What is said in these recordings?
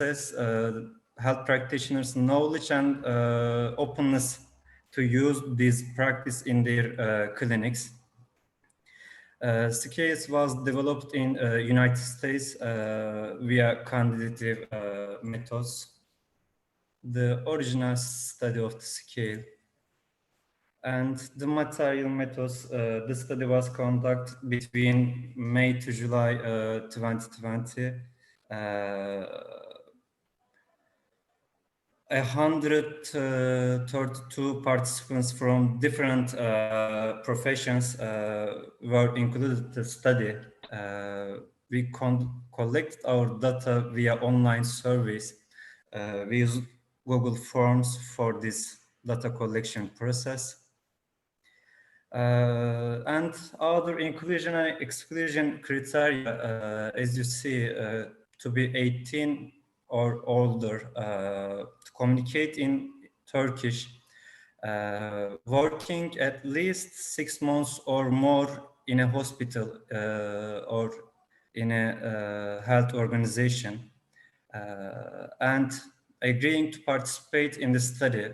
health practitioners' knowledge and openness to use this practice in their clinics. Scales was developed in United States via quantitative methods. The original study of the scale and the material methods. The study was conducted between May to July 2020. 132 participants from different professions were included in the study. We collected our data via online surveys. We use Google Forms for this data collection process. And other inclusion and exclusion criteria, as you see, to be 18 or older, to communicate in Turkish, working at least 6 months or more in a hospital or in a health organization, and agreeing to participate in the study.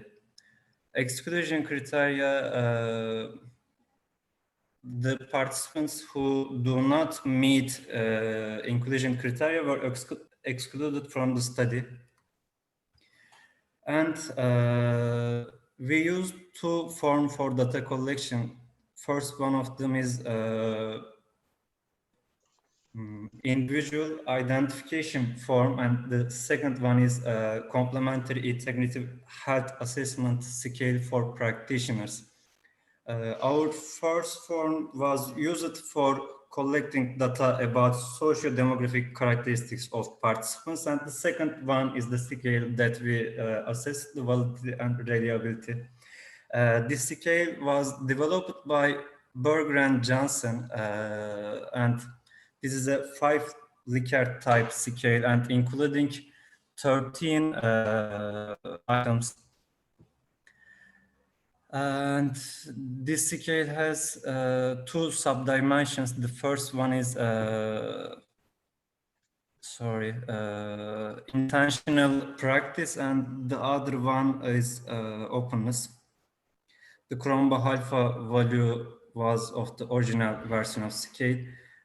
Exclusion criteria, the participants who do not meet inclusion criteria were excluded from the study. And we used two forms for data collection. First one of them is individual identification form, and the second one is complementary integrative health assessment scale for practitioners. Our first form was used for collecting data about socio-demographic characteristics of participants, and the second one is the scale that we assess the validity and reliability. This scale was developed by Berger and Johnson, and this is a 5 Likert type scale and including 13 items. And this scale has 2 subdimensions. The first one is intentional practice, and the other one is openness. The Cronbach alpha value was of the original version of scale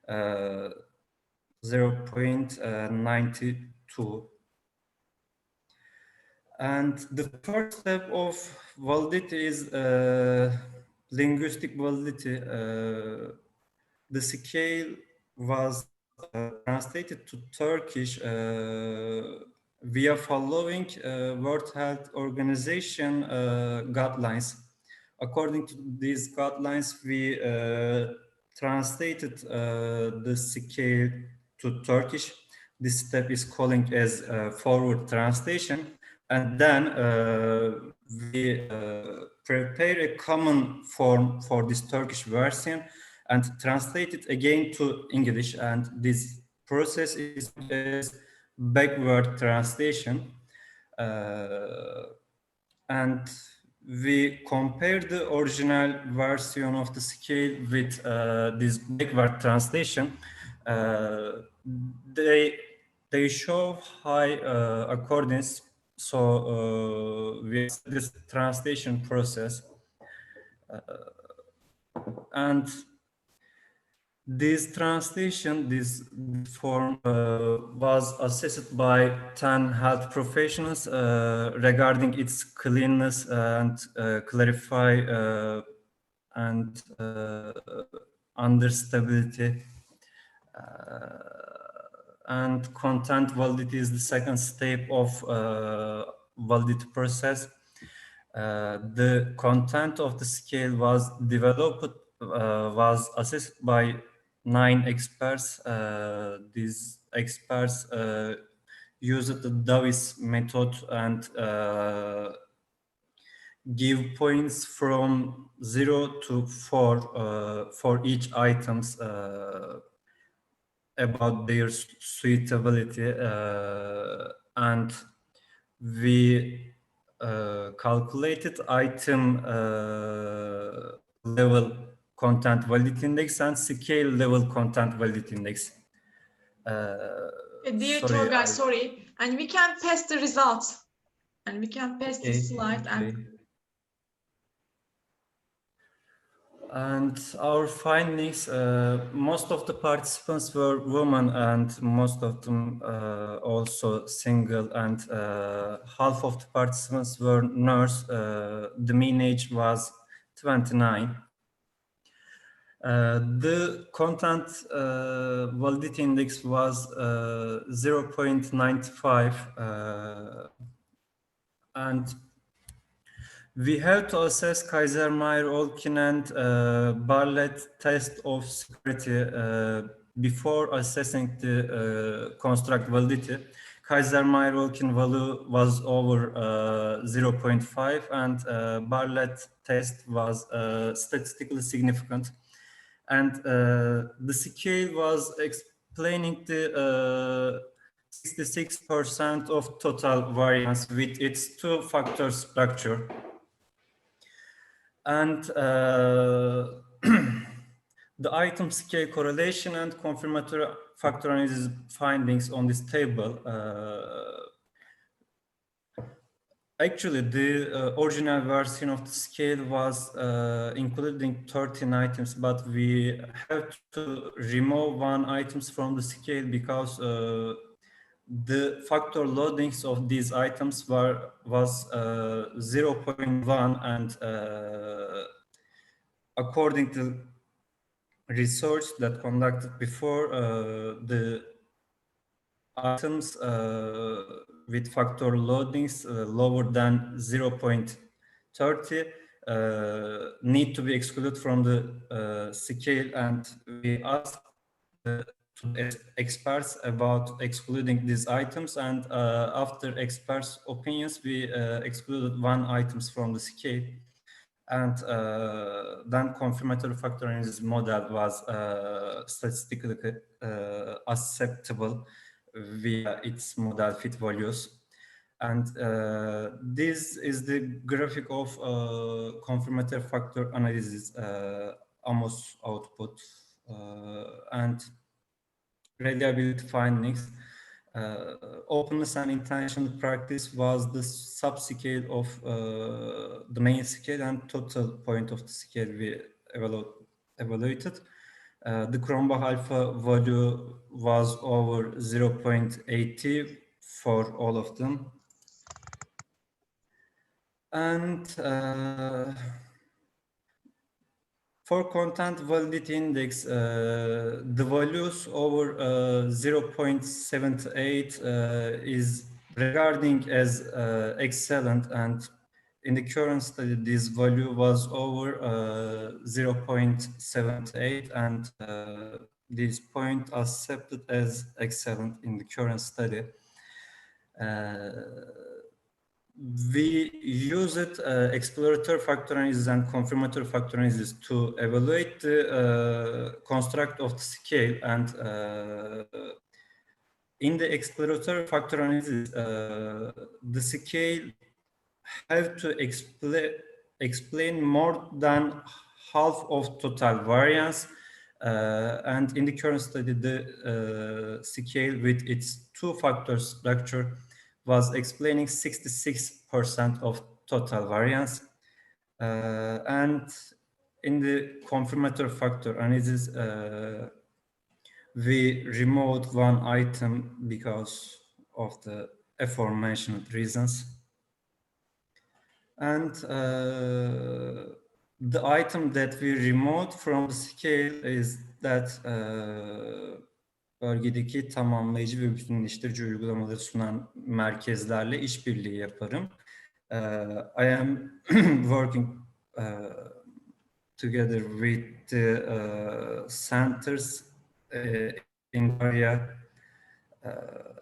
0.92. And the first step of validity is linguistic validity. The scale was translated to Turkish via following World Health Organization guidelines. According to these guidelines, we translated the scale to Turkish. This step is calling as forward translation. And then we prepare a common form for this Turkish version and translate it again to English. And this process is backward translation. And we compare the original version of the scale with this backward translation. They show high accordance. So we this translation process, and this translation, this form was assessed by 10 health professionals regarding its cleanness and clarify and understandability. And content validity is the second step of validity process. The content of the scale was developed, was assessed by 9 experts. These experts used the Davis method and give points from 0 to 4 for each items about their suitability, and we calculated item level content validity index and scale level content validity index. Dear Toygar, sorry, And we can pass the results. And we can pass the slide. And our findings, most of the participants were women and most of them also single, and half of the participants were nurse. The mean age was 29. The content validity index was 0.95, and we have to assess Kaiser-Meyer-Olkin and Bartlett test of security before assessing the construct validity. Kaiser-Meyer-Olkin value was over 0.5, and Bartlett test was statistically significant. And the scale was explaining the 66% of total variance with its two-factor structure. And the item scale correlation and confirmatory factor analysis findings on this table. Actually, the original version of the scale was including 13 items, but we have to remove one items from the scale because the factor loadings of these items was 0.1, and according to research that conducted before, the items with factor loadings lower than 0.30 need to be excluded from the scale, and we asked experts about excluding these items, and after experts' opinions, we excluded one items from the scale, and then confirmatory factor analysis model was statistically acceptable via its model fit values. And this is the graphic of confirmatory factor analysis AMOS output and reliability findings. Openness and intentional practice was the subscale of the main scale and total point of the scale we evaluated. The Cronbach alpha value was over 0.80 for all of them. And for content validity index, the values over 0.78 is regarding as excellent, and in the current study, this value was over 0.78, and this point accepted as excellent in the current study. We used exploratory factor analysis and confirmatory factor analysis to evaluate the construct of the scale, and in the exploratory factor analysis, the scale have to explain more than half of total variance, and in the current study, the scale with its two-factor structure was explaining 66% of total variance. And in the confirmatory factor analysis, we removed one item because of the aforementioned reasons. And the item that we removed from the scale is that bölgedeki tamamlayıcı ve bütünleştirici uygulamaları sunan merkezlerle işbirliği yaparım. I am working together with the centers in area.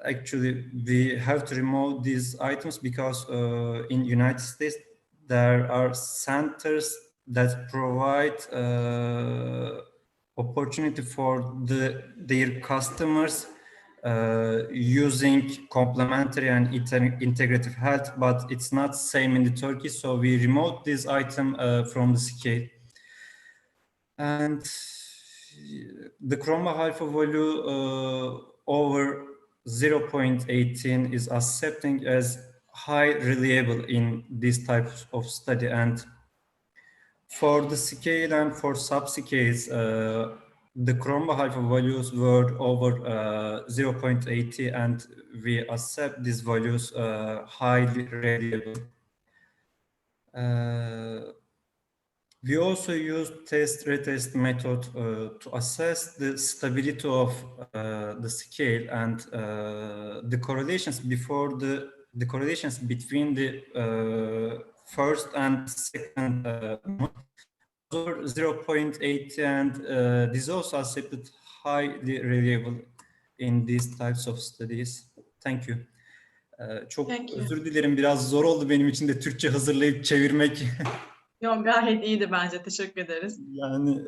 Actually, we have to remove these items because in United States there are centers that provide opportunity for their customers using complementary and integrative health, but it's not same in the Turkey, so we removed this item from the scale. And the Cronbach alpha value over 0.18 is accepting as high reliable in this type of study. And for the scale and for subscales, the Chroma alpha values were over 0.80, and we accept these values highly reliable. We also use test-retest method to assess the stability of the scale and the correlations the correlations between the first and second over 0.8, and this also accepted highly reliable in these types of studies. Thank you. Çok özür dilerim, biraz zor oldu benim için de Türkçe hazırlayıp çevirmek. Yok, gayet iyiydi bence. Teşekkür ederiz. Yani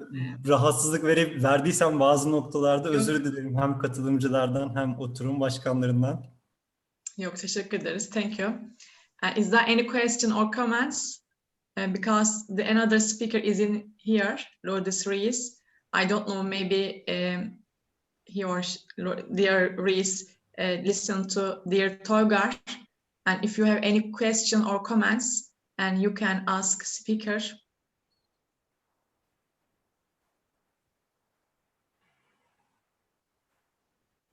rahatsızlık verdiysem bazı noktalarda özür dilerim hem katılımcılardan hem oturum başkanlarından. Yok, teşekkür ederiz. Thank you. Is there any question or comments? Because another speaker is in here, Lourdes Ruiz. I don't know, maybe he or she, dear Ruiz, listen to dear Toygar. And if you have any question or comments, and you can ask speaker.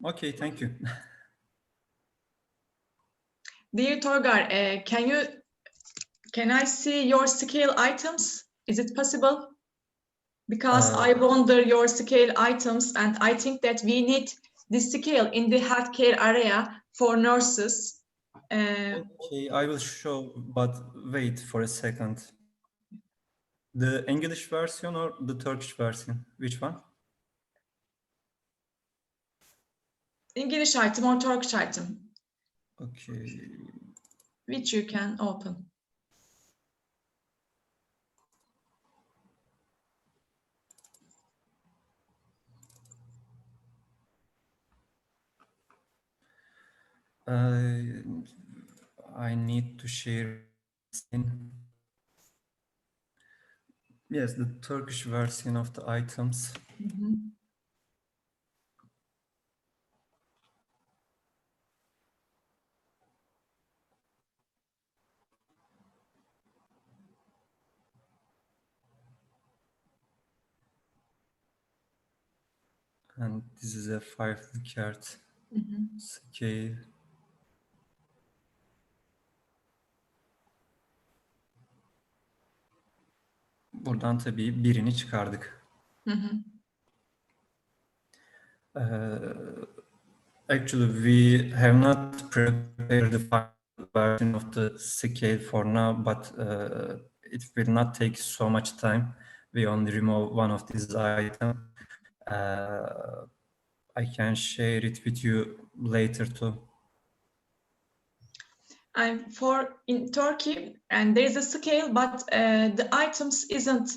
Okay, thank you. Dear Toygar, can I see your scale items? Is it possible? Because I wonder your scale items, and I think that we need this scale in the healthcare area for nurses. Okay, I will show, but wait for a second. The English version or the Turkish version? Which one? English item or Turkish item? Okay. Which you can open. I need to share. Yes, the Turkish version of the items. Mm-hmm. And this is a 5 card scale. Buradan tabii birini çıkardık. Actually, we have not prepared the final version of the scale for now, but it will not take so much time. We only remove one of these items. I can share it with you later too. For in Turkey, and there is a scale, but the items isn't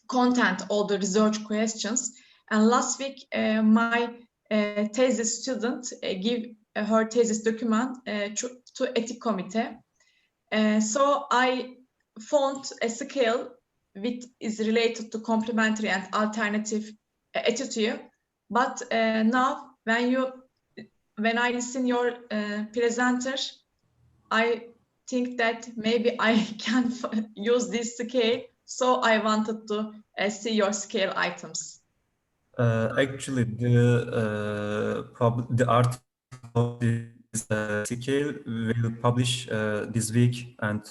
content all the research questions. And last week, my thesis student give her thesis document to ethic committee. So I found a scale which is related to complementary and alternative attitude. But now, when I listen your presenter, I think that maybe I can use this scale. So I wanted to see your scale items. Actually, the article of this scale will publish this week, and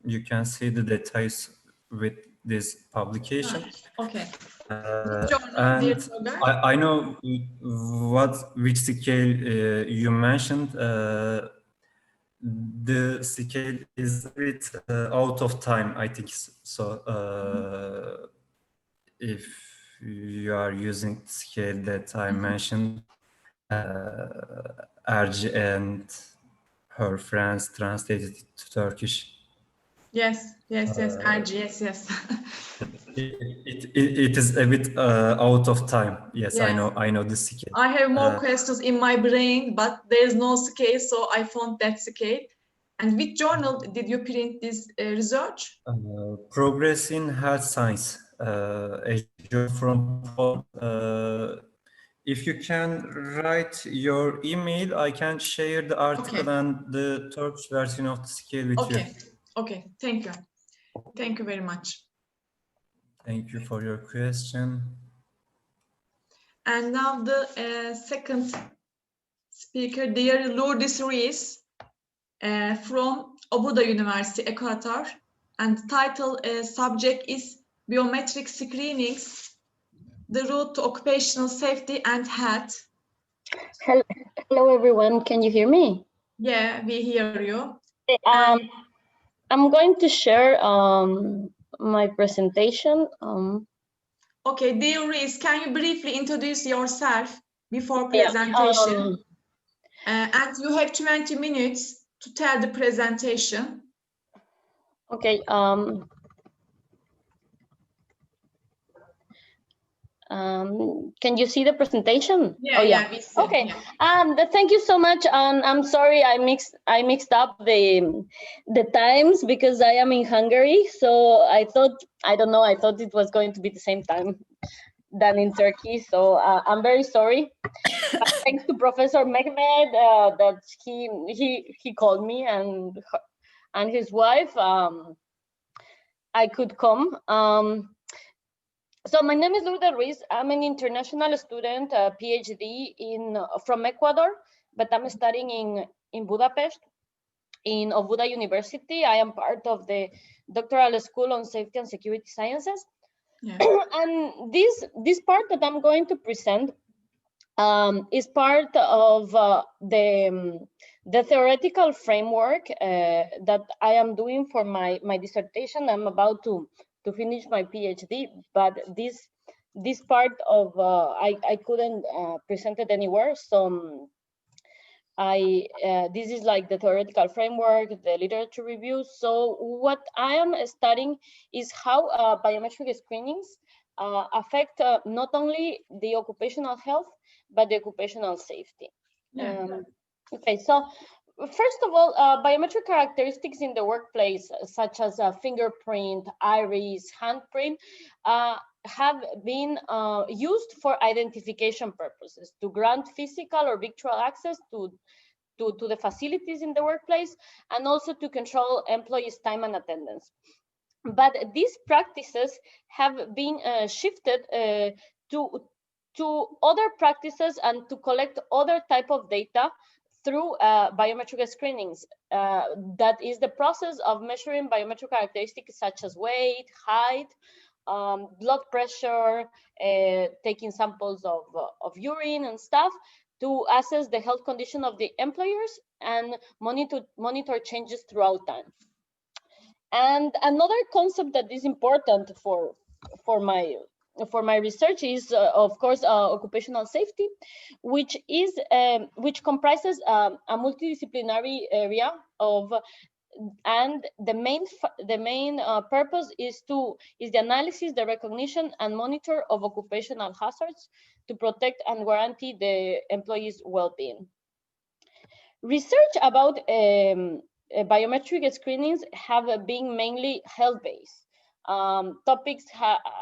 you can see the details with this publication. Okay. And I know which scale you mentioned. The scale is a bit out of time, I think. So if you are using the scale that I mentioned, Erci and her friends translated it to Turkish. Yes, Erci, yes. It is a bit out of time. Yes, I know the scale. I have more questions in my brain, but there is no scale, so I found that scale. And which journal did you print this research? Progress in Health Science, a journal from If you can write your email, I can share the article and the Turkish version of the scale with you. Okay, thank you. Thank you very much. Thank you for your question. And now the second speaker, dear Lourdes Ruiz, from Obuda University, Ecuador, and title subject is Biometric Screenings, the route to occupational safety and health. Hello everyone, can you hear me? Yeah, we hear you. I'm going to share my presentation. Okay, dear Ruiz, can you briefly introduce yourself before presentation? And you have 20 minutes to tell the presentation. Okay. Can you see the presentation? Yeah. We see. Okay. Thank you so much. I'm sorry I mixed up the times because I am in Hungary. So I thought it was going to be the same time than in Turkey. So I'm very sorry. Thanks to Professor Mehmet that he called me and his wife. I could come. So my name is Lourdes Ruiz. I'm an international student, PhD from Ecuador, but I'm studying in Budapest, in Obuda University. I am part of the doctoral school on safety and security sciences. Yeah. And this part that I'm going to present is part of the theoretical framework that I am doing for my dissertation. I'm about to finish my PhD, but this part of I couldn't present it anywhere. So this is like the theoretical framework, the literature review. So what I am studying is how biometric screenings affect not only the occupational health, but the occupational safety. Yeah. Okay, so first of all, biometric characteristics in the workplace, such as fingerprint, iris, handprint, have been used for identification purposes, to grant physical or virtual access to the facilities in the workplace, and also to control employees' time and attendance. But these practices have been shifted to other practices and to collect other type of data through biometric screenings. That is the process of measuring biometric characteristics such as weight, height, blood pressure, taking samples of urine and stuff to assess the health condition of the employers and monitor changes throughout time. And another concept that is important for my research is, of course, occupational safety, which comprises a multidisciplinary area and the main purpose is the analysis, the recognition, and monitor of occupational hazards to protect and guarantee the employees' well-being. Research about biometric screenings have been mainly health-based. Topics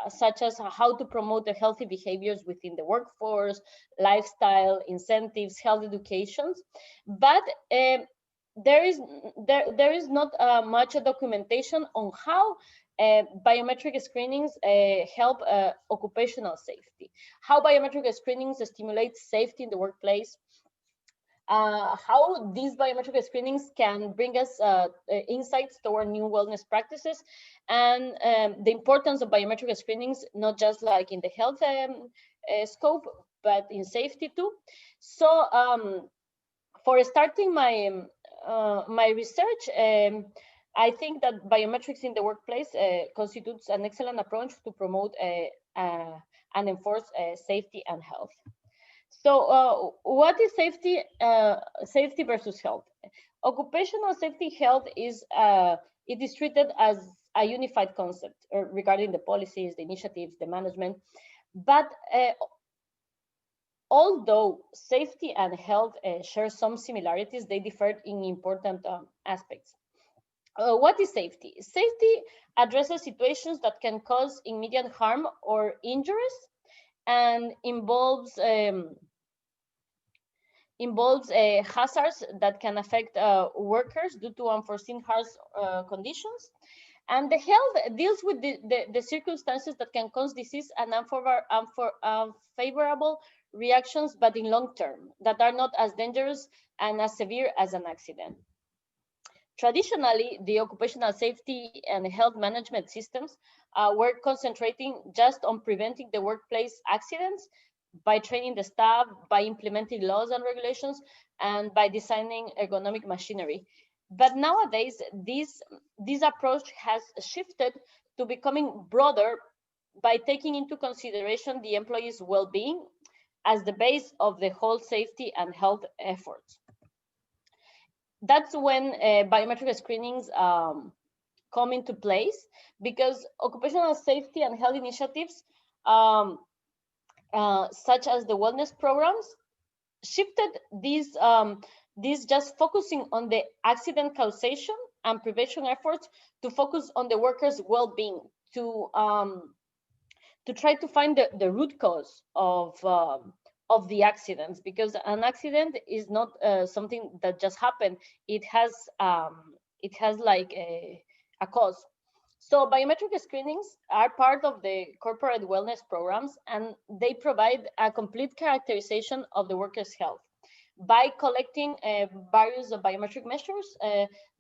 such as how to promote the healthy behaviors within the workforce, lifestyle, incentives, health education, but there is not much documentation on how biometric screenings help occupational safety, how biometric screenings stimulate safety in the workplace, how these biometric screenings can bring us insights toward new wellness practices, and the importance of biometric screenings, not just like in the health scope, but in safety too. So for starting my research, I think that biometrics in the workplace constitutes an excellent approach to promote and enforce safety and health. So what is safety? Safety versus health. Occupational safety health is it is treated as a unified concept regarding the policies, the initiatives, the management. But although safety and health share some similarities, they differ in important aspects. What is safety? Safety addresses situations that can cause immediate harm or injuries and involves hazards that can affect workers due to unforeseen harsh conditions. And the health deals with the circumstances that can cause disease and unfavorable reactions, but in long term, that are not as dangerous and as severe as an accident. Traditionally, the occupational safety and health management systems were concentrating just on preventing the workplace accidents by training the staff, by implementing laws and regulations, and by designing ergonomic machinery. But nowadays, this approach has shifted to becoming broader by taking into consideration the employee's well-being as the base of the whole safety and health efforts. That's when biometric screenings come into place, because occupational safety and health initiatives such as the wellness programs shifted these just focusing on the accident causation and prevention efforts to focus on the workers' well-being, to try to find the root cause of the accidents, because an accident is not something that just happened. It has like a cause. So biometric screenings are part of the corporate wellness programs, and they provide a complete characterization of the worker's health by collecting various biometric measures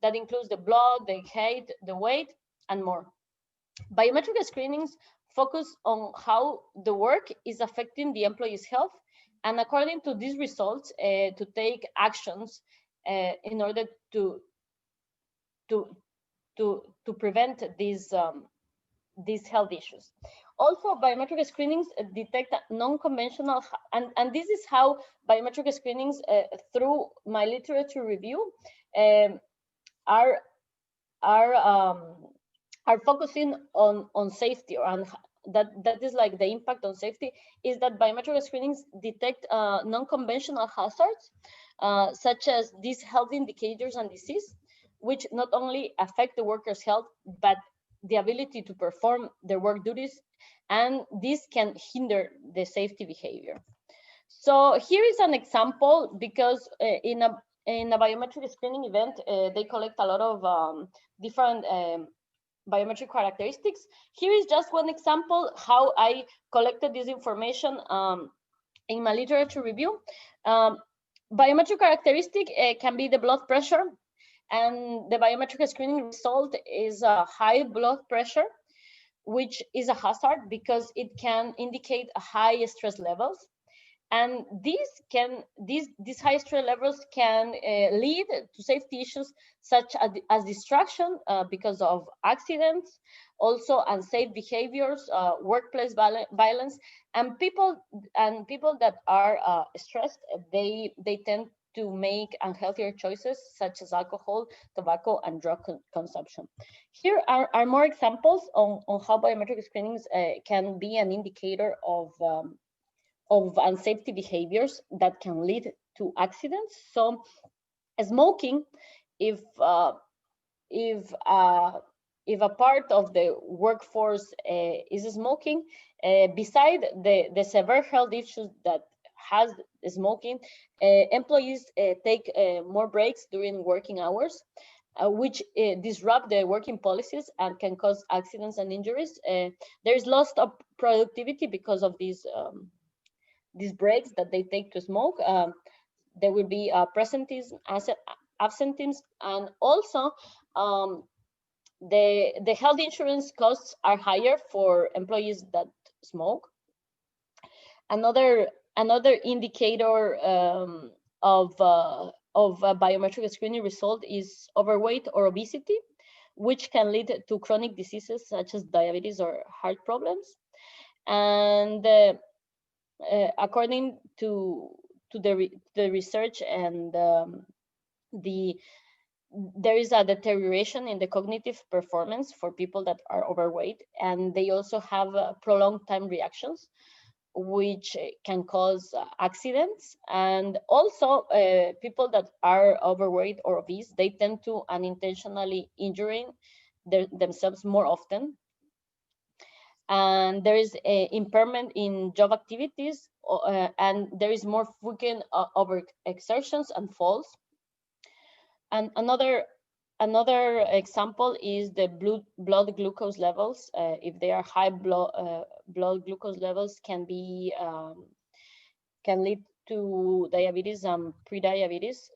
that includes the blood, the height, the weight, and more. Biometric screenings focus on how the work is affecting the employee's health, and according to these results, to take actions in order to prevent these health issues. Also, biometric screenings detect non-conventional, and this is how biometric screenings, through my literature review, are focusing on safety, or on that is like the impact on safety, is that biometric screenings detect non-conventional hazards, such as these health indicators and disease, which not only affect the worker's health, but the ability to perform their work duties, and this can hinder the safety behavior. So here is an example, because in a biometric screening event, they collect a lot of different biometric characteristics. Here is just one example how I collected this information in my literature review. Biometric characteristic can be the blood pressure, and the biometric screening result is a high blood pressure, which is a hazard because it can indicate a high stress levels. And these high stress levels can lead to safety issues such as distraction because of accidents, also unsafe behaviors, workplace violence, and people that are stressed, they tend to make unhealthier choices such as alcohol, tobacco, and drug consumption. Here are more examples on how biometric screenings can be an indicator of unsafety behaviors that can lead to accidents. So smoking, if a part of the workforce is smoking, beside the severe health issues that has smoking, employees take more breaks during working hours, which disrupt the working policies and can cause accidents and injuries. There is loss of productivity because of these breaks that they take to smoke. There will be presenteeism, absenteeism, and also the health insurance costs are higher for employees that smoke. Another indicator of a biometric screening result is overweight or obesity, which can lead to chronic diseases such as diabetes or heart problems. And according to the research, and there is a deterioration in the cognitive performance for people that are overweight, and they also have prolonged time reactions, which can cause accidents. And also people that are overweight or obese, they tend to unintentionally injuring themselves more often. and there is a impairment in job activities, and there is more frequent overexertions and falls. And another example is the blood glucose levels. If they are high, blood glucose levels can lead to diabetes and prediabetes,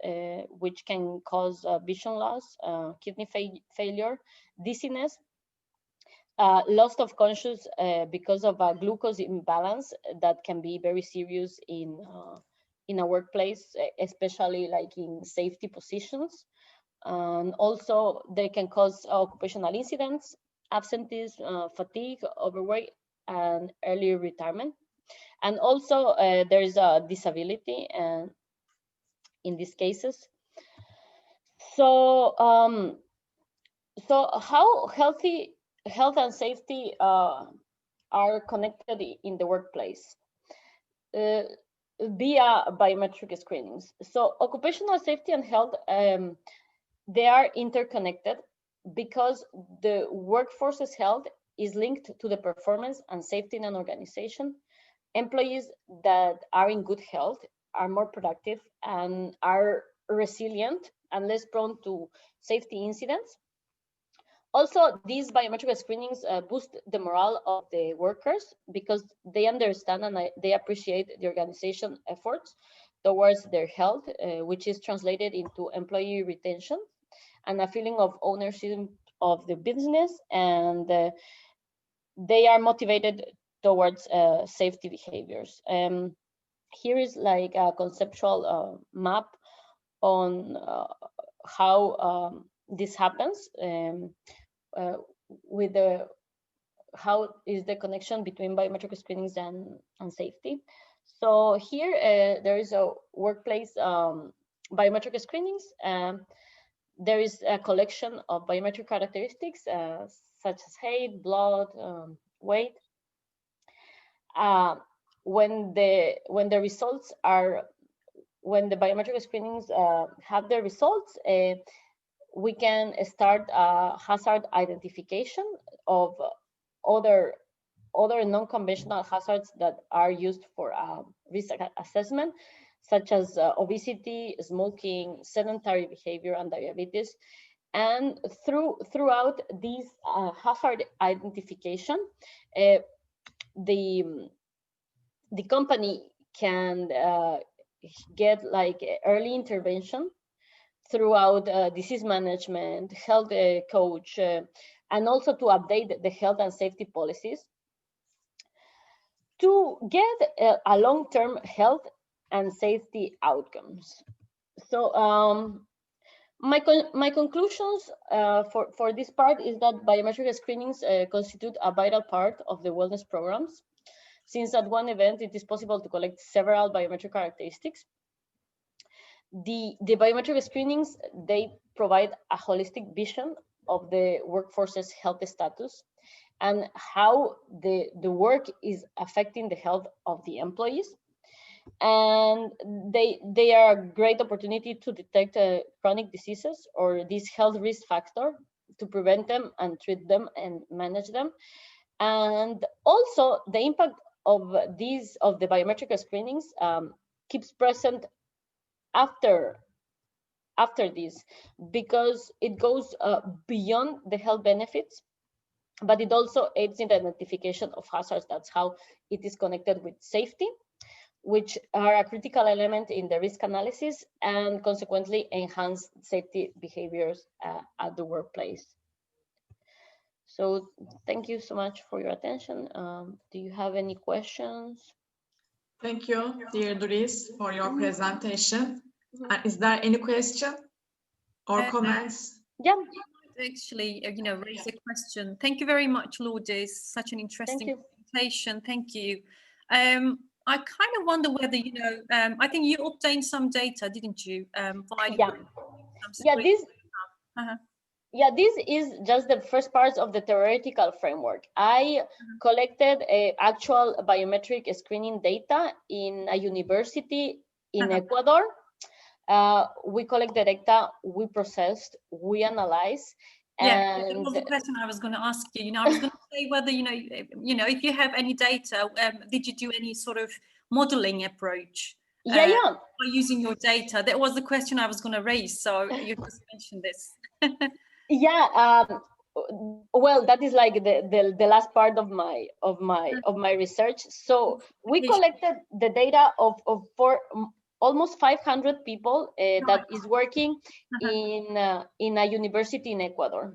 which can cause vision loss, kidney failure, dizziness, loss of conscious because of a glucose imbalance that can be very serious in a workplace, especially like in safety positions. And also they can cause occupational incidents, absenteeism, fatigue, overweight, and early retirement. And also there is a disability in these cases. So so how health and safety are connected in the workplace via biometric screenings. So occupational safety and health, they are interconnected because the workforce's health is linked to the performance and safety in an organization. Employees that are in good health are more productive and are resilient and less prone to safety incidents. Also, these biometric screenings boost the morale of the workers because they understand and they appreciate the organization efforts towards their health, which is translated into employee retention and a feeling of ownership of the business, and they are motivated towards safety behaviors. Here is like a conceptual map on how this happens with how is the connection between biometric screenings and safety. So here there is a workplace biometric screenings. There is a collection of biometric characteristics such as height, blood, weight. When the results are, when the biometric screenings have the results, we can start hazard identification of other non-conventional hazards that are used for risk assessment, such as obesity, smoking, sedentary behavior, and diabetes. And throughout these hazard identification, the company can get like early intervention throughout disease management, health coach, and also to update the health and safety policies to get a long-term health and safety outcomes. So my conclusions for this part is that biometric screenings constitute a vital part of the wellness programs, since at one event it is possible to collect several biometric characteristics. The biometric screenings, they provide a holistic vision of the workforce's health status and how the work is affecting the health of the employees. And they are a great opportunity to detect chronic diseases or this health risk factor, to prevent them and treat them and manage them. And also the impact of the biometric screenings keeps present after this, because it goes beyond the health benefits, but it also aids in the identification of hazards. That's how it is connected with safety, which are a critical element in the risk analysis and consequently enhance safety behaviors at the workplace. So thank you so much for your attention. Do you have any questions? Thank you, dear Ruiz, for your presentation. Is there any question or comments? Yeah. Actually, raise a question. Thank you very much, Lourdes. Such an interesting presentation. Thank you. I kind of wonder whether, I think you obtained some data, didn't you? This is just the first part of the theoretical framework. I collected actual biometric screening data in a university in Ecuador. We collect the data, we processed, we analyze, Yeah, And that was the question I was going to ask you. I was going to say whether, if you have any data, did you do any sort of modeling approach? Yeah. By using your data? That was the question I was going to raise. So you just mentioned this. Yeah. Well, that is like the last part of my research. So we collected the data of almost 500 people that is working in a university in Ecuador.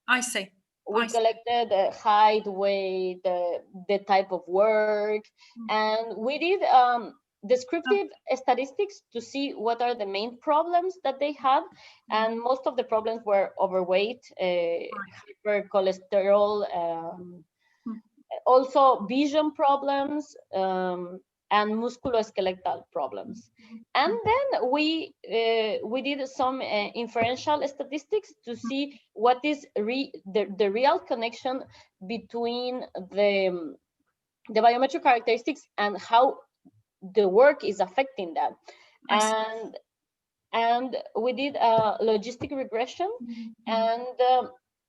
I see. We collected the height, weight, the type of work, and we did descriptive statistics to see what are the main problems that they had, and most of the problems were overweight, hypercholesterol, also vision problems, and musculoskeletal problems. And then we did some inferential statistics to see what is the real connection between the biometric characteristics and how the work is affecting that. And we did a logistic regression, and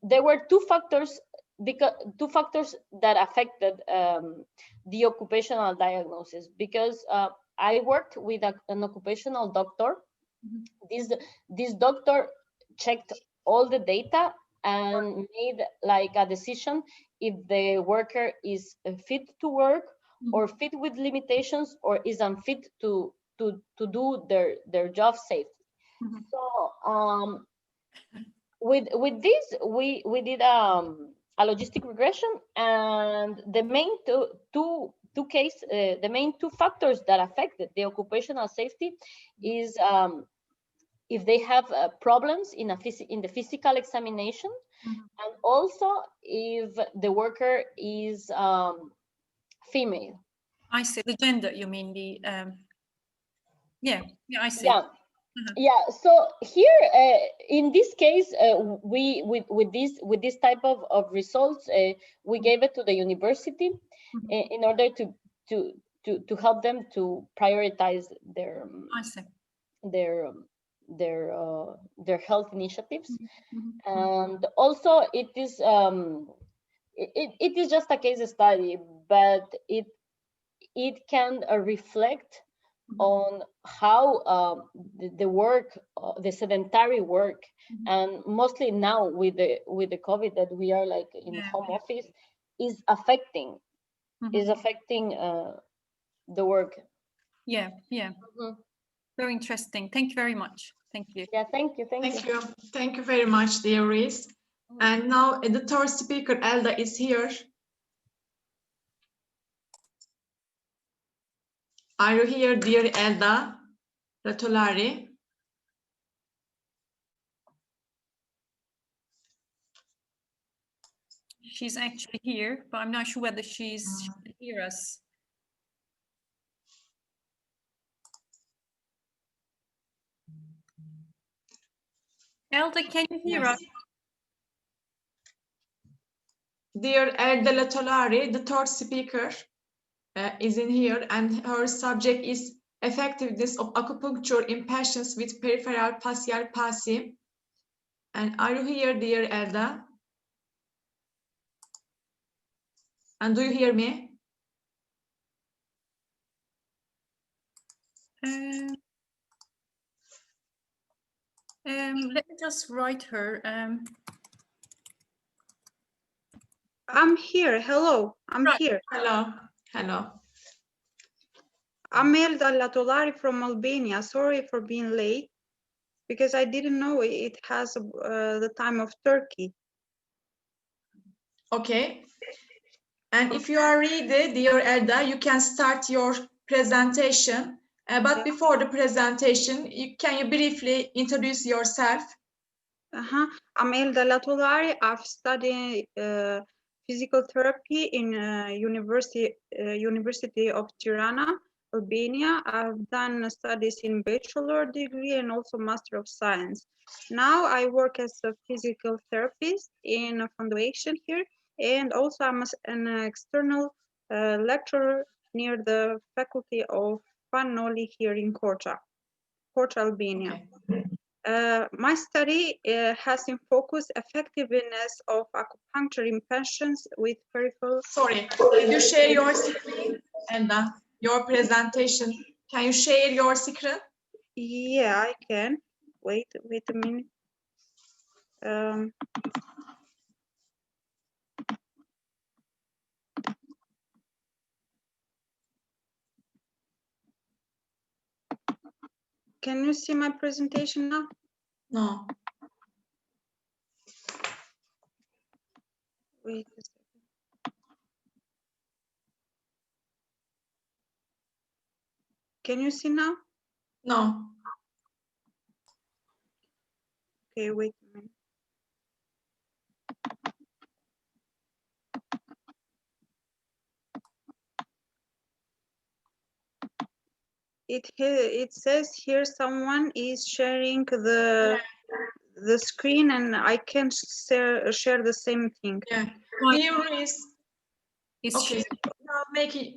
there were two factors that affected the occupational diagnosis, because I worked with an occupational doctor. This doctor checked all the data and made like a decision if the worker is fit to work or fit with limitations or is unfit to do their job safely. So with this we did a logistic regression, and the main the main two factors that affected the occupational safety is if they have problems in the physical examination, and also if the worker is female. I see. The gender, you mean the yeah, I see. Yeah. Yeah, so here in this case, we with this type of results, we gave it to the university in order to help them to prioritize their their health initiatives. And also it is it is just a case study, but it can reflect on how the work, the sedentary work, and mostly now with the COVID that we are like in home office, is affecting the work. Yeah. Very interesting. Thank you very much. Thank you. Yeah, thank you. Thank you very much, dear Ruiz. And now the third speaker, Elda, is here. Are you here, dear Elda Latollari? She's actually here, but I'm not sure whether she can hear us. Elda, can you hear us? Dear Elda Latollari, the third speaker is in here, and her subject is effectiveness of acupuncture in patients with peripheral facial palsy. And are you here, dear Elda? And do you hear me? Let me just write her. I'm here. Hello. I'm here. Hello. I'm Elda Latollari from Albania. Sorry for being late, because I didn't know it has the time of Turkey. Okay. And if you are ready, dear Elda, you can start your presentation. But before the presentation, can you briefly introduce yourself? I'm Elda Latollari. I've studied physical therapy in University of Tirana, Albania. I've done studies in bachelor degree and also Master of Science. Now I work as a physical therapist in a foundation here, and also I'm an external lecturer near the faculty of Pannoli here in Korça, Albania. Okay. My study has in focus effectiveness of acupuncture in patients with peripheral. Sorry, can you share your screen and your presentation? Can you share your screen? Yeah, I can. Wait a minute. Can you see my presentation now? No. Wait a second. Can you see now? No. Okay, wait a minute. It says here someone is sharing the screen, and I can share the same thing. Yeah. Dear Ruiz. Okay. Now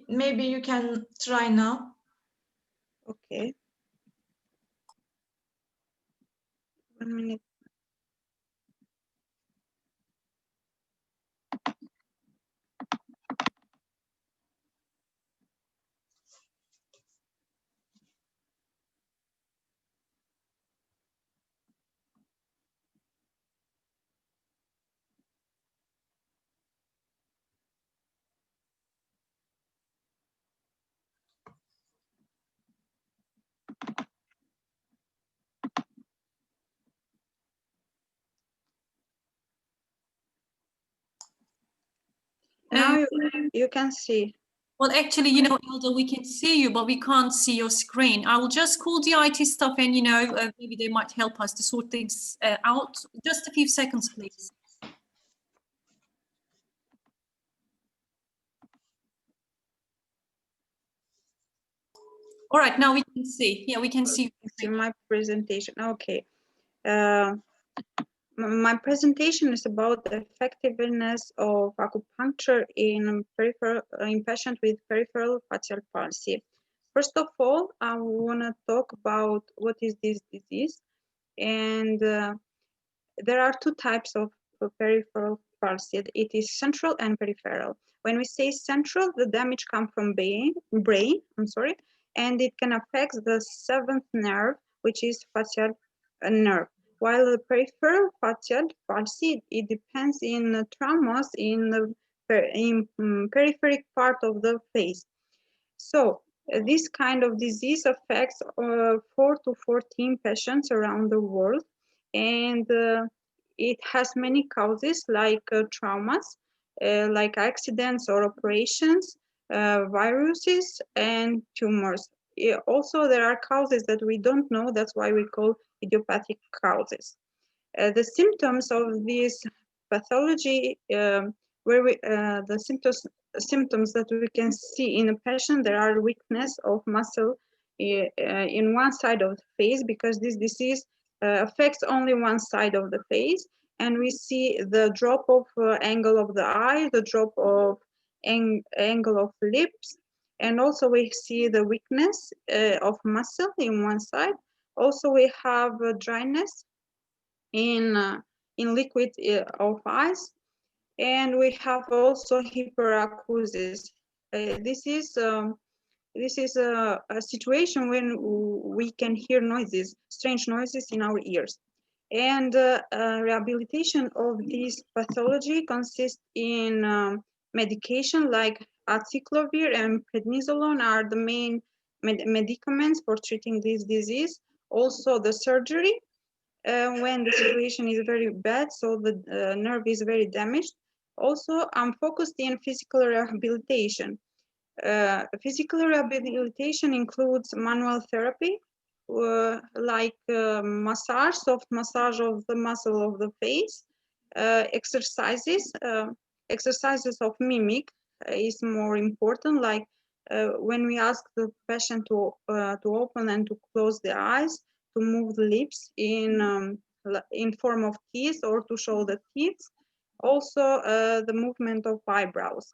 maybe you can try now. Okay. 1 minute. Now you can see. Well, actually, you know, Elda, we can see you, but we can't see your screen. I will just call the IT staff and, you know, maybe they might help us to sort things out. Just a few seconds, please. All right, now we can see. Yeah, we can see my presentation. Okay. My presentation is about the effectiveness of acupuncture in patients with peripheral facial palsy. First of all, I want to talk about what is this disease. And there are two types of peripheral palsy. It is central and peripheral. When we say central, the damage comes from brain, and it can affect the seventh nerve, which is facial nerve. While the peripheral facial palsy, it depends in traumas in the peripheral part of the face. So this kind of disease affects 4 to 14 patients around the world, and it has many causes like traumas, like accidents or operations, viruses, and tumors. Also, there are causes that we don't know. That's why we call idiopathic causes. The symptoms of this pathology, the symptoms that we can see in a patient, there are weakness of muscle in one side of the face, because this disease affects only one side of the face, and we see the drop of angle of the eye, the drop of angle of lips, and also we see the weakness of muscle in one side. Also, we have dryness in liquid of eyes, and we have also hyperacusis. This is a situation when we can hear noises, strange noises in our ears. And rehabilitation of this pathology consists in medication like acyclovir and prednisolone are the main medicaments for treating this disease. Also the surgery when the situation is very bad, so the nerve is very damaged. Also, I'm focused in physical rehabilitation. Physical rehabilitation includes manual therapy, like soft massage of the muscle of the face, exercises of mimic is more important, like when we ask the patient to open and to close the eyes, to move the lips in form of kiss, or to show the teeth. Also, the movement of eyebrows.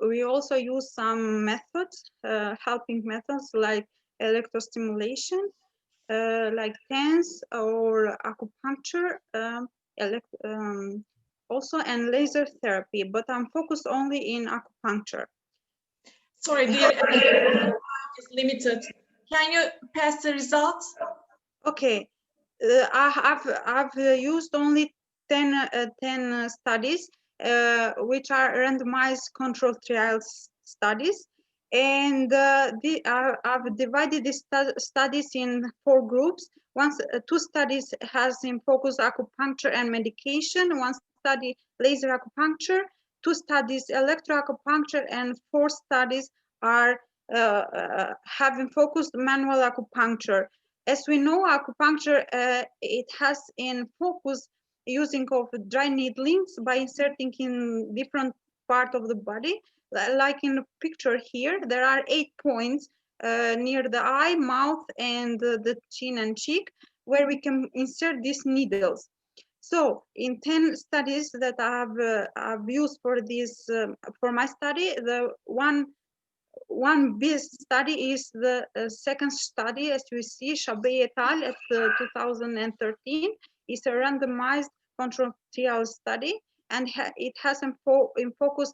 We also use some methods, helping methods like electrostimulation, like TENS or acupuncture, also, and laser therapy, but I'm focused only in acupuncture. Sorry, dear, is limited. Can you pass the results? Okay, I've used only 10 studies, which are randomized controlled trials studies, and I've divided these studies in 4 groups. Two studies has in focus acupuncture and medication, 1 study laser acupuncture, 2 studies electroacupuncture, and 4 studies are having focused manual acupuncture. As we know, acupuncture, it has in focus using of dry needlings by inserting in different part of the body. Like in the picture here, there are 8 points near the eye, mouth, and the chin and cheek, where we can insert these needles. So in 10 studies that I've used for this for my study, the one big study is the second study, as you see, Chabet et al. At 2013. It's a randomized controlled trial study, and it has in focus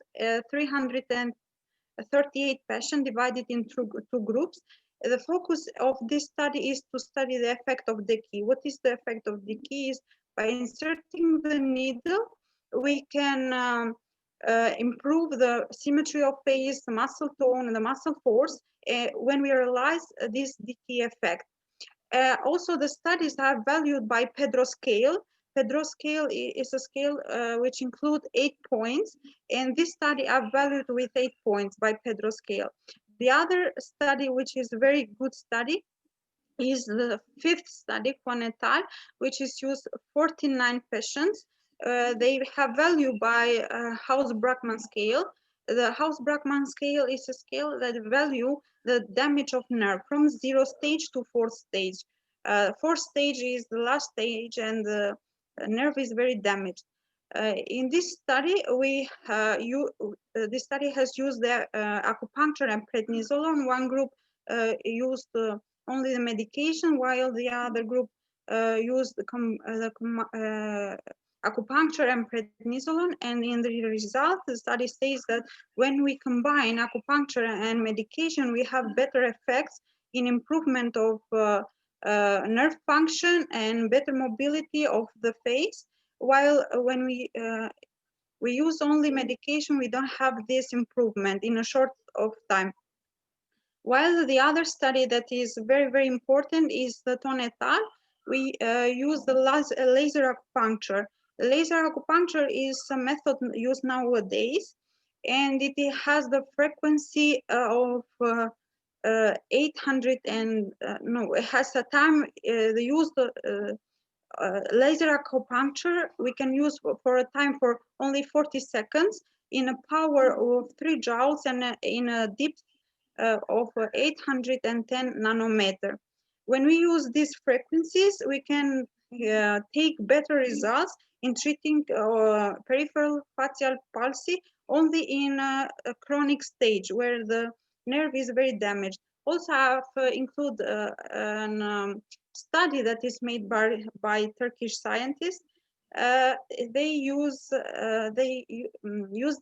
338 patients divided into 2 groups. The focus of this study is to study the effect of the key. What is the effect of the key? Is by inserting the needle, we can improve the symmetry of face, the muscle tone, and the muscle force when we realize this key effect. Also, the studies are valued by Pedro scale. Pedro scale is a scale which includes 8 points, and this study are valued with 8 points by Pedro scale. The other study, which is a very good study, is the 5th study, Juan et al., which is used 49 patients. They have value by House-Brackman scale. The House-Brackman scale is a scale that value the damage of nerve from 0 stage to 4th stage. 4th stage is the last stage, and the nerve is very damaged. In this study, this study has used the acupuncture and prednisolone. One group used only the medication, while the other group used the acupuncture and prednisolone. And in the result, the study says that when we combine acupuncture and medication, we have better effects in improvement of nerve function and better mobility of the face. While when we use only medication, we don't have this improvement in a short of time. While the other study that is very, very important is the Ton et al. We use the laser acupuncture. Laser acupuncture is a method used nowadays, and it has the frequency of 800 and no, it has a time. They use the laser acupuncture. We can use for a time for only 40 seconds in a power of 3 joules and in a depth of 810 nanometer. When we use these frequencies, we can take better results in treating peripheral facial palsy only in a chronic stage where the nerve is very damaged. Also, I've include a study that is made by Turkish scientists. They use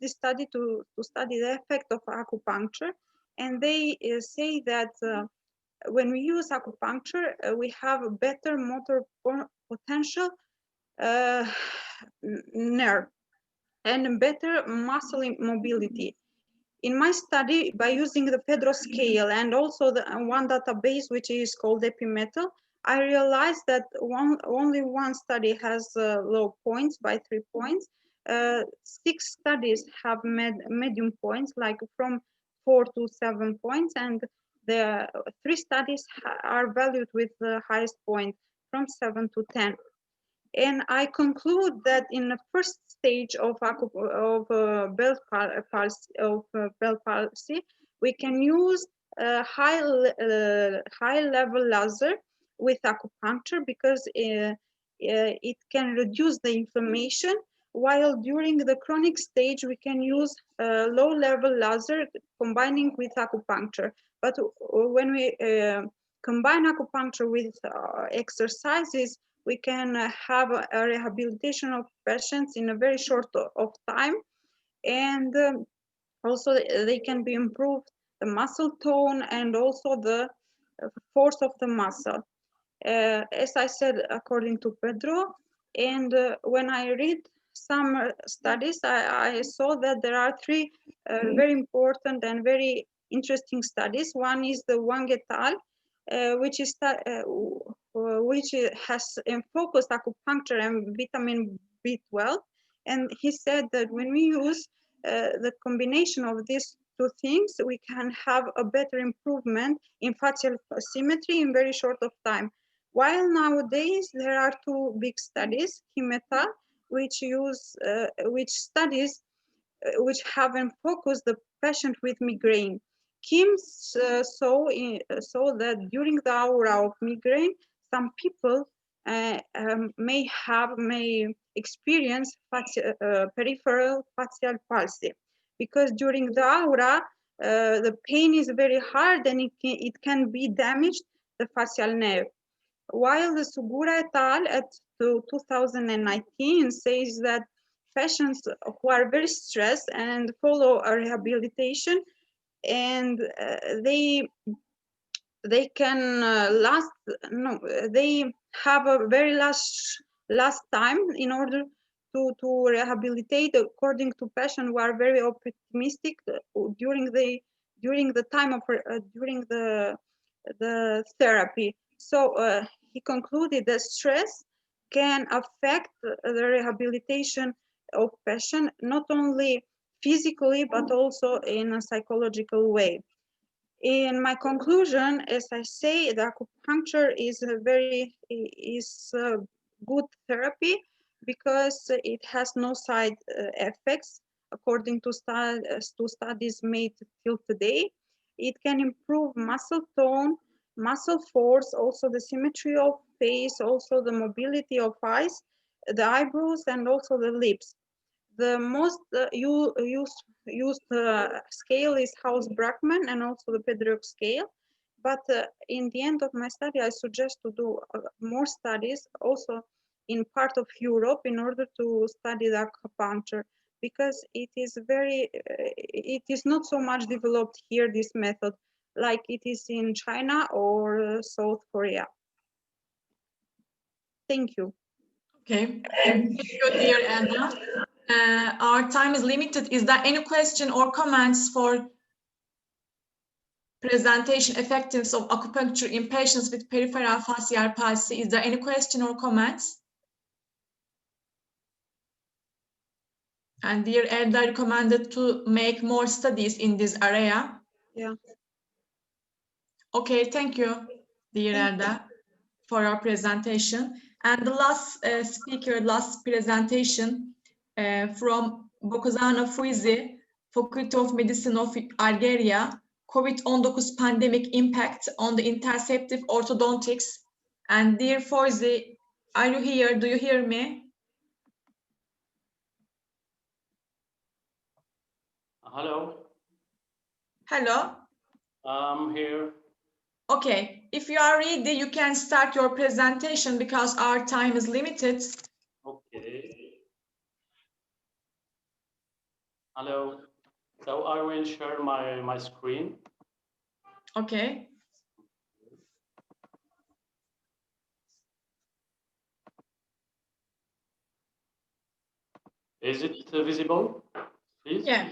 this study to study the effect of acupuncture. And they say that when we use acupuncture, we have a better motor potential nerve and better muscle mobility. In my study, by using the Pedro scale and also the one database, which is called EpiMetal, I realized that only one study has low points by 3 points. 6 studies have medium points, like from 4 to 7 points, and the 3 studies are valued with the highest point from 7 to 10. And I conclude that in the first stage of bell palsy, we can use high level laser with acupuncture because it can reduce the inflammation. While during the chronic stage, we can use low level laser combining with acupuncture. But when we combine acupuncture with exercises, we can have a rehabilitation of patients in a very short of time, and also they can be improved the muscle tone and also the force of the muscle. As I said, according to Pedro, and when I read some studies, I saw that there are three very important and very interesting studies. One is the Wang et al., which has focused acupuncture and vitamin B12, and he said that when we use the combination of these two things, we can have a better improvement in facial symmetry in very short of time. While nowadays there are two big studies, Kim et al., which have focused the patient with migraine. Kim saw that during the aura of migraine, some people may experience peripheral facial palsy, because during the aura, the pain is very hard and it can be damaged the facial nerve. While the Sugura et al. At 2019 says that patients who are very stressed and follow a rehabilitation, and they can they have a very last time in order to rehabilitate according to patients who are very optimistic during the time of during the therapy. So he concluded that stress can affect the rehabilitation of patient, not only physically but also in a psychological way. In my conclusion, as I say, the acupuncture is a good therapy because it has no side effects according to studies made till today. It can improve muscle tone, muscle force, also the symmetry of face, also the mobility of eyes, the eyebrows, and also the lips. The most used scale is House-Brackman and also the Pedrock scale. But in the end of my study, I suggest to do more studies also in part of Europe in order to study the acupuncture, because it is not so much developed here, this method, like it is in China or South Korea. Thank you. Okay, thank you, dear Elda. Our time is limited. Is there any question or comments for presentation effectiveness of acupuncture in patients with peripheral facial palsy? Is there any question or comments? And dear Elda recommended to make more studies in this area. Yeah. Okay, thank you, dear Elda, for your presentation. And the last speaker, last presentation from Boukhazani Fouzi, Faculty of Medicine of Algeria, COVID-19 pandemic impact on the interceptive orthodontics. And dear Fouzi, are you here? Do you hear me? Hello. Hello. I'm here. Okay, if you are ready, you can start your presentation because our time is limited. Okay. Hello. So I will share my screen. Okay. Is it visible, please? Yeah.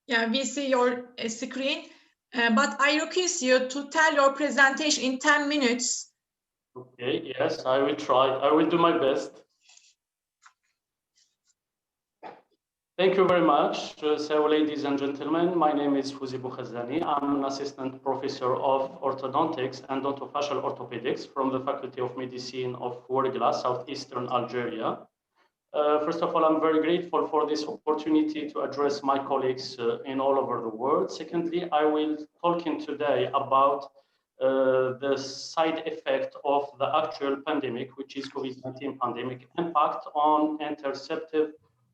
Yeah, we see your screen, but I request you to tell your presentation in 10 minutes. Okay, yes, I will try. I will do my best. Thank you very much. So, ladies and gentlemen, my name is Fouzi Boukhazani. I'm an assistant professor of orthodontics and odontofacial orthopedics from the Faculty of Medicine of Ouargla, southeastern Algeria. First of all, I'm very grateful for this opportunity to address my colleagues in all over the world. Secondly, I will talk today about the side effect of the actual pandemic, which is COVID-19 pandemic, impact on interceptive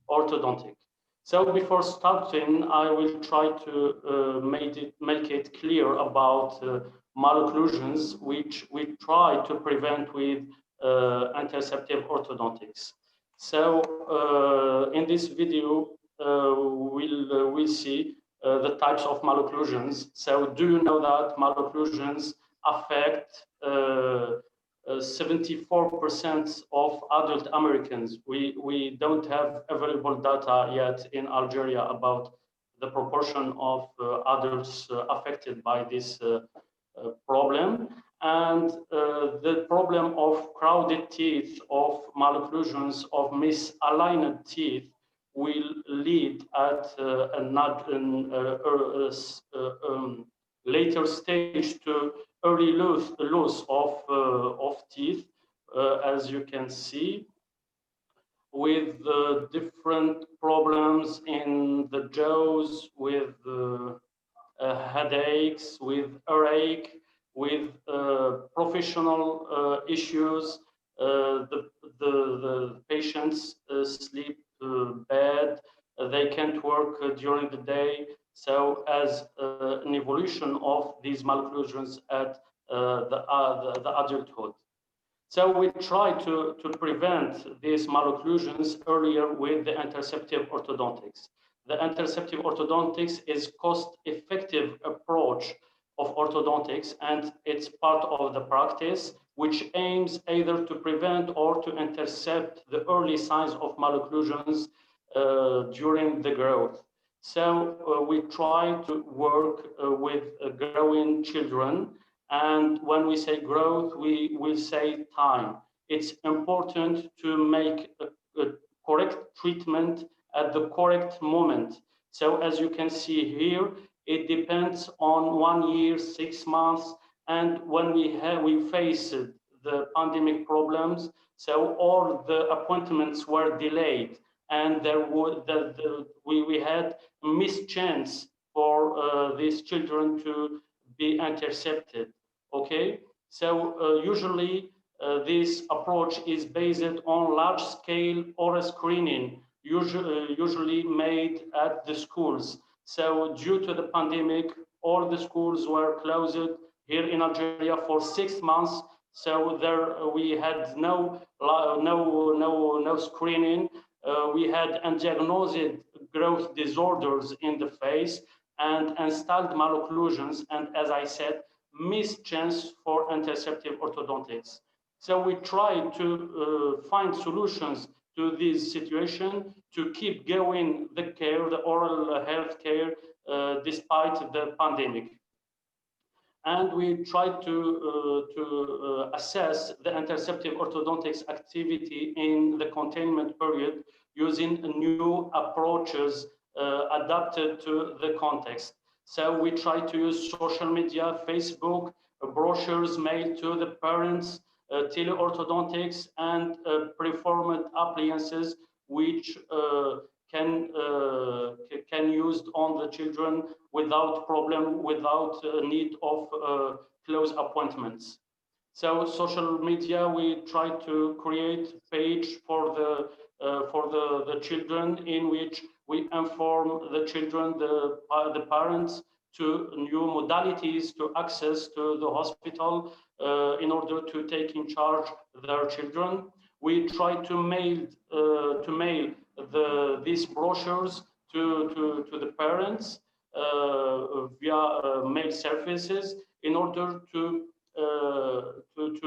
orthodontic. So before starting, I will try to make it clear about malocclusions, which we try to prevent with interceptive orthodontics. So in this video, we'll see the types of malocclusions. So do you know that malocclusions affect 74% of adult Americans? We don't have available data yet in Algeria about the proportion of adults affected by this problem. And the problem of crowded teeth, of malocclusions, of misaligned teeth will lead at a later stage to early loss of teeth, as you can see, with different problems in the jaws, with headaches, with earache, with professional issues. The patients sleep bad, they can't work during the day. So as an evolution of these malocclusions at the adulthood. So we try to prevent these malocclusions earlier with the interceptive orthodontics. The interceptive orthodontics is cost-effective approach of orthodontics, and it's part of the practice which aims either to prevent or to intercept the early signs of malocclusions during the growth. So we try to work with growing children, and when we say growth, we will say time. It's important to make a correct treatment at the correct moment. So as you can see here, it depends on 1 year, 6 months, and when we faced the pandemic problems, so all the appointments were delayed, and we had a missed chance for these children to be intercepted. Okay, so usually this approach is based on large-scale oral screening, usually made at the schools. So due to the pandemic, all the schools were closed here in Algeria for 6 months. So there we had no screening. We had undiagnosed growth disorders in the face and installed malocclusions, and as I said, missed chance for interceptive orthodontics. So we try to find solutions to this situation to keep going the care, the oral health care, despite the pandemic. And we try to assess the interceptive orthodontics activity in the containment period using new approaches adapted to the context. So we try to use social media, Facebook, brochures mailed to the parents, teleorthodontics, and preformed appliances which can used on the children without problem, without need of close appointments. So social media, we try to create page for the children in which we inform the children, the parents, to new modalities to access to the hospital in order to take in charge their children. We try to mail these brochures to the parents via mail services in order to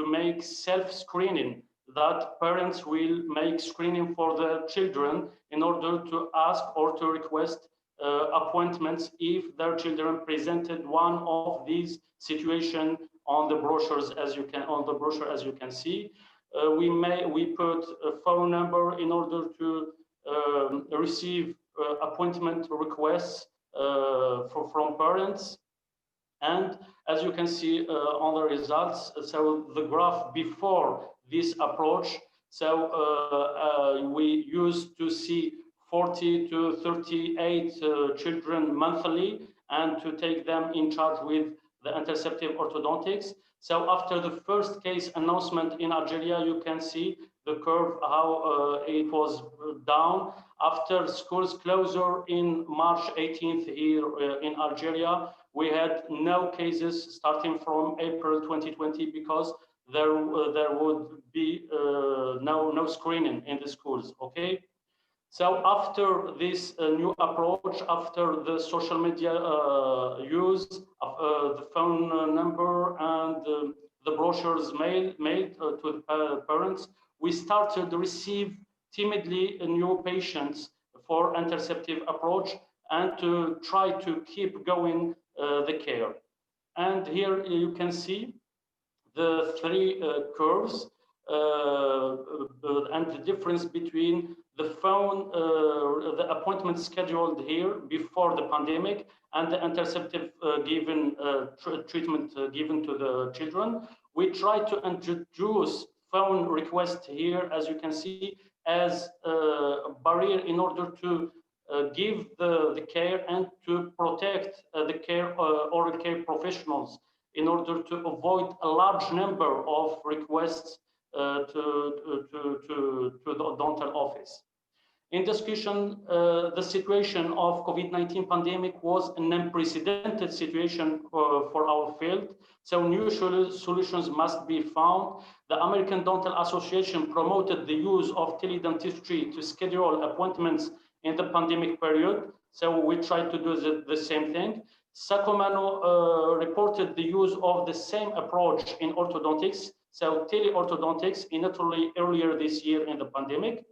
make self-screening, that parents will make screening for their children in order to ask or to request appointments if their children presented one of these situations on the brochures, as you can see. We put a phone number in order to receive appointment requests from parents. And as you can see on the results, so the graph before this approach, so we used to see 40 to 38 children monthly and to take them in charge with the interceptive orthodontics. So after the first case announcement in Algeria, you can see the curve, how it was down. After schools closure in March 18th here in Algeria, we had no cases starting from April 2020 because there would be no screening in the schools. Okay. So after this new approach, after the social media use, the phone number and the brochures mailed to the parents, we started to receive timidly new patients for interceptive approach and to try to keep going the care. And here you can see the three curves and the difference between the phone, the appointment scheduled here before the pandemic and the interceptive treatment given to the children. We try to introduce phone request here, as you can see, as a barrier in order to give the care and to protect the oral care professionals in order to avoid a large number of requests to the dental office. In discussion, the situation of COVID-19 pandemic was an unprecedented situation for our field, so new solutions must be found. The American Dental Association promoted the use of teledentistry to schedule appointments in the pandemic period, so we tried to do the same thing. Sacomano reported the use of the same approach in orthodontics, so teleorthodontics, in Italy earlier this year in the pandemic.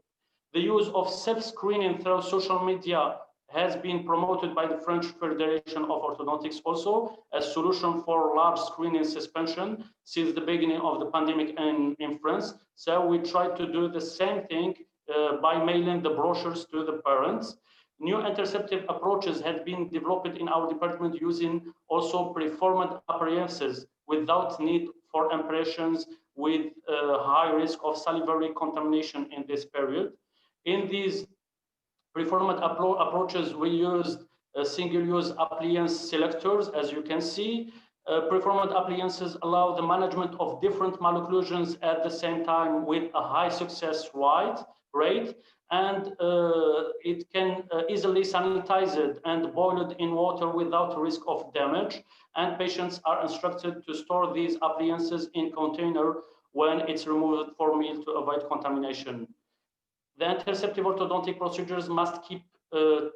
The use of self-screening through social media has been promoted by the French Federation of Orthodontics also as solution for large screening suspension since the beginning of the pandemic in France. So we tried to do the same thing by mailing the brochures to the parents. New interceptive approaches had been developed in our department using also preformed appliances without need for impressions with high risk of salivary contamination in this period. In these preformed approaches, we used single-use appliance selectors, as you can see. Preformed appliances allow the management of different malocclusions at the same time with a high success rate, and it can easily sanitize it and boil it in water without risk of damage. And patients are instructed to store these appliances in container when it's removed for meal to avoid contamination. The interceptive orthodontic procedures must keep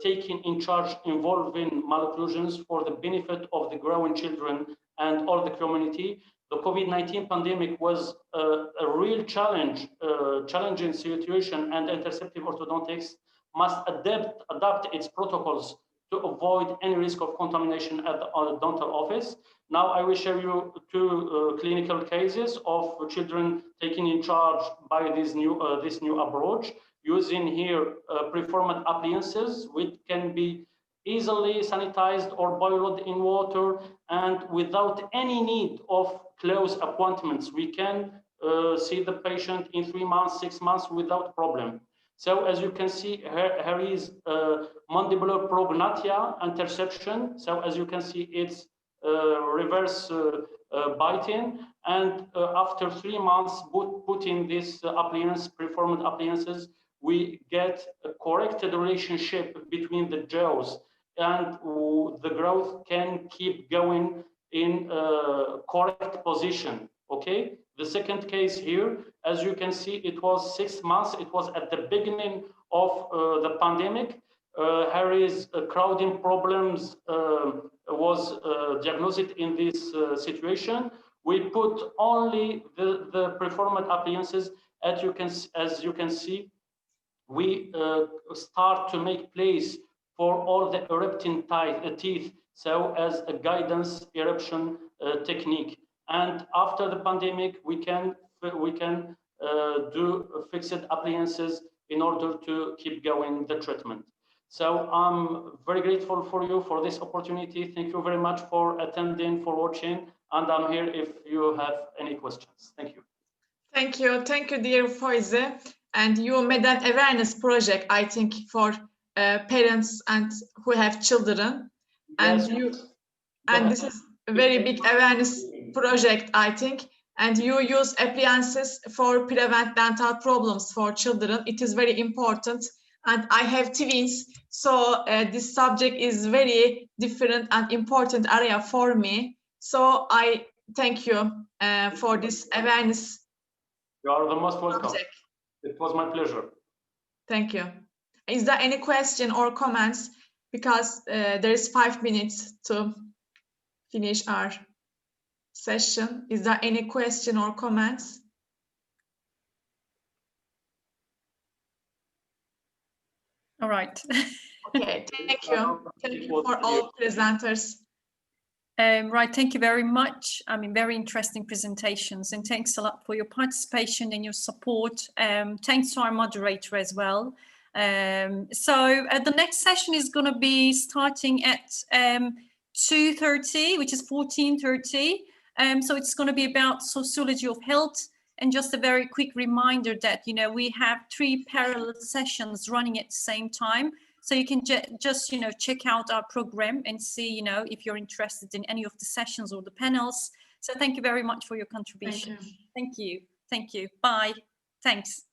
taking in charge involving malocclusions for the benefit of the growing children and all the community. The COVID-19 pandemic was a real challenging situation, and interceptive orthodontics must adapt its protocols to avoid any risk of contamination at the dental office. Now I will share you two clinical cases of children taken in charge by this new approach, using here preformed appliances, which can be easily sanitized or boiled in water, and without any need of close appointments. We can see the patient in 3 months, 6 months without problem. So as you can see, here is mandibular prognathia interception. So as you can see, it's reverse biting, and after 3 months putting this preformed appliances, we get a corrected relationship between the jaws, and the growth can keep going in correct position. Okay. The second case here, as you can see, it was 6 months. It was at the beginning of the pandemic. Here is crowding problems was diagnosed in this situation. We put only the preformed appliances. As you can see, we start to make place for all the erupting teeth, so as a guidance eruption technique. And after the pandemic, we can do fixed appliances in order to keep going the treatment. So I'm very grateful for you for this opportunity. Thank you very much for attending, for watching, and I'm here if you have any questions. Thank you. Thank you, dear Fouzi. And you made an awareness project, I think, for parents and who have children. And Yes. and this is a very big awareness project, I think. And you use appliances for prevent dental problems for children. It is very important. And I have twins, so this subject is very different and important area for me. So I thank you for this awareness. You are the most welcome. Subject. It was my pleasure. Thank you. Is there any question or comments? Because there is 5 minutes to finish our session. Is there any question or comments? All right. Okay, thank you. Thank you for all presenters. Right, thank you very much. I mean, very interesting presentations, and thanks a lot for your participation and your support. Thanks to our moderator as well. So the next session is going to be starting at 2:30, which is 14:30. So it's going to be about sociology of health. And just a very quick reminder that, you know, we have 3 parallel sessions running at the same time. So you can just, you know, check out our program and see, you know, if you're interested in any of the sessions or the panels. So thank you very much for your contribution. Thank you. Thank you. Thank you. Bye. Thanks.